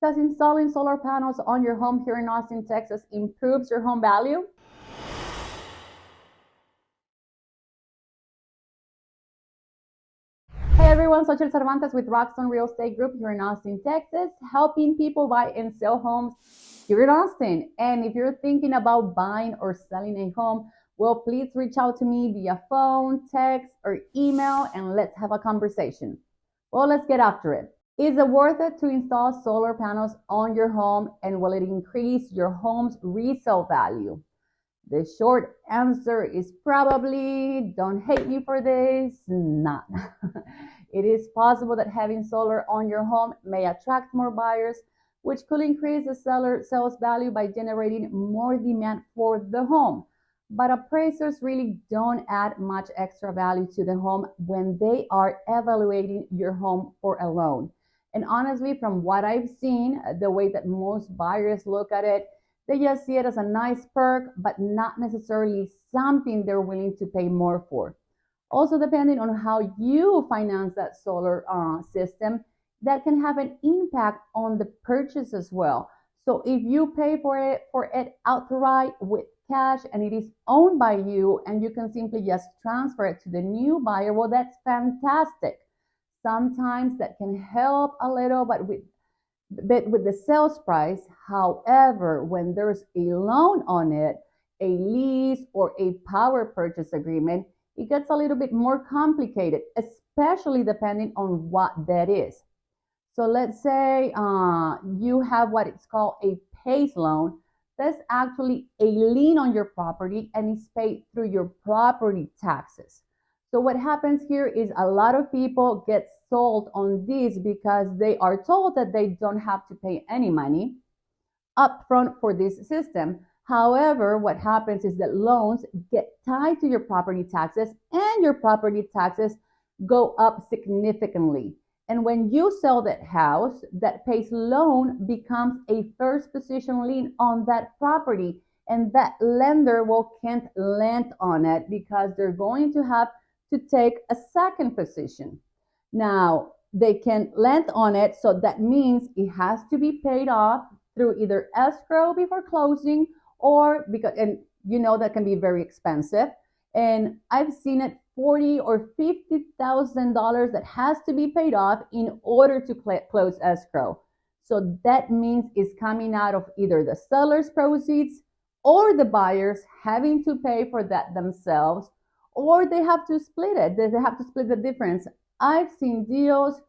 Does installing solar panels on your home here in Austin, Texas improves your home value? Hey everyone, Xochitl Cervantes with Rockstone Real Estate Group here in Austin, Texas, helping people buy and sell homes here in Austin. And if you're thinking about buying or selling a home, well, please reach out to me via phone, text, or email, and let's have a conversation. Well, let's get after it. Is it worth it to install solar panels on your home, and will it increase your home's resale value? The short answer is probably, don't hate me for this, not. It is possible that having solar on your home may attract more buyers, which could increase the seller sales value by generating more demand for the home. But appraisers really don't add much extra value to the home when they are evaluating your home for a loan. And honestly, from what I've seen, the way that most buyers look at it, they just see it as a nice perk, but not necessarily something they're willing to pay more for. Also, depending on how you finance that solar system, that can have an impact on the purchase as well. So if you pay for it outright with cash and it is owned by you and you can simply just transfer it to the new buyer, well, that's fantastic. Sometimes that can help a little, but with the sales price. However, when there's a loan on it, a lease, or a power purchase agreement, it gets a little bit more complicated, especially depending on what that is. So let's say you have what it's called a PACE loan. That's actually a lien on your property and is paid through your property taxes. So what happens here is a lot of people get sold on this because they are told that they don't have to pay any money upfront for this system. However, what happens is that loans get tied to your property taxes and your property taxes go up significantly. And when you sell that house, that PACE loan becomes a first position lien on that property. And that lender can't lend on it because they're going to have to take a second position. Now, they can lend on it, so that means it has to be paid off through either escrow before closing, or because, and you know that can be very expensive. And I've seen it $40,000 or $50,000 that has to be paid off in order to close escrow. So that means it's coming out of either the seller's proceeds or the buyers having to pay for that themselves, or they have to split it. They have to split the difference. I've seen deals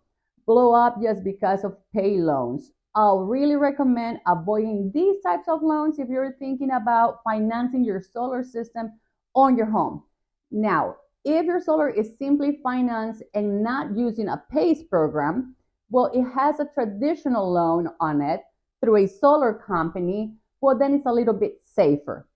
blow up just because of pay loans. I'll really recommend avoiding these types of loans if you're thinking about financing your solar system on your home. Now, if your solar is simply financed and not using a PACE program, well, it has a traditional loan on it through a solar company, well, then it's a little bit safer.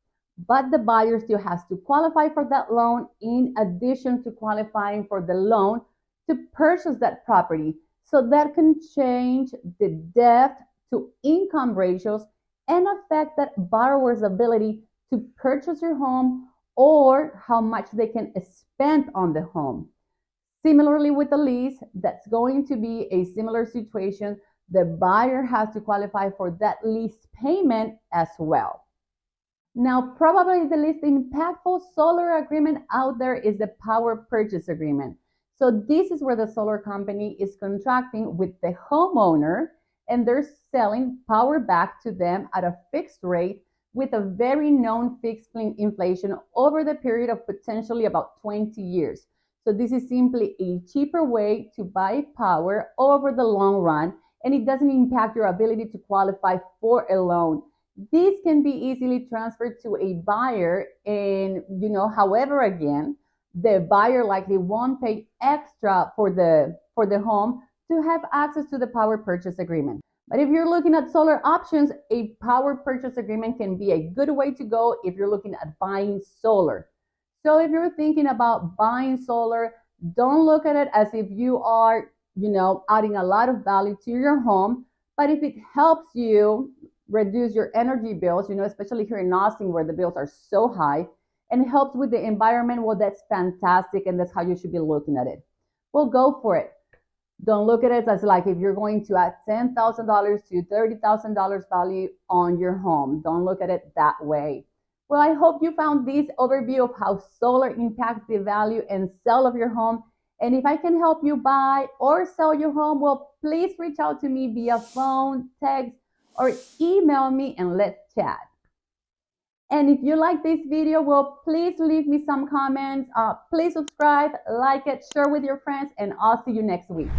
But the buyer still has to qualify for that loan in addition to qualifying for the loan to purchase that property. So that can change the debt to income ratios and affect that borrower's ability to purchase your home or how much they can spend on the home. Similarly with the lease, that's going to be a similar situation. The buyer has to qualify for that lease payment as well. Now, probably the least impactful solar agreement out there is the power purchase agreement. So this is where the solar company is contracting with the homeowner and they're selling power back to them at a fixed rate with a very known fixed inflation over the period of potentially about 20 years. So this is simply a cheaper way to buy power over the long run, and it doesn't impact your ability to qualify for a loan. This can be easily transferred to a buyer, and however, again, the buyer likely won't pay extra for the home to have access to the power purchase agreement. But if you're looking at solar options, a power purchase agreement can be a good way to go if you're looking at buying solar. So if you're thinking about buying solar, don't look at it as if you are, adding a lot of value to your home. But if it helps you reduce your energy bills, especially here in Austin where the bills are so high, and it helps with the environment, well, that's fantastic, and that's how you should be looking at it. Well, go for it. Don't look at it as like if you're going to add $10,000 to $30,000 value on your home. Don't look at it that way. Well, I hope you found this overview of how solar impacts the value and sale of your home. And if I can help you buy or sell your home, well, please reach out to me via phone, text, or email me and let's chat. And if you like this video, well, please leave me some comments. Please subscribe, like it, share with your friends, and I'll see you next week.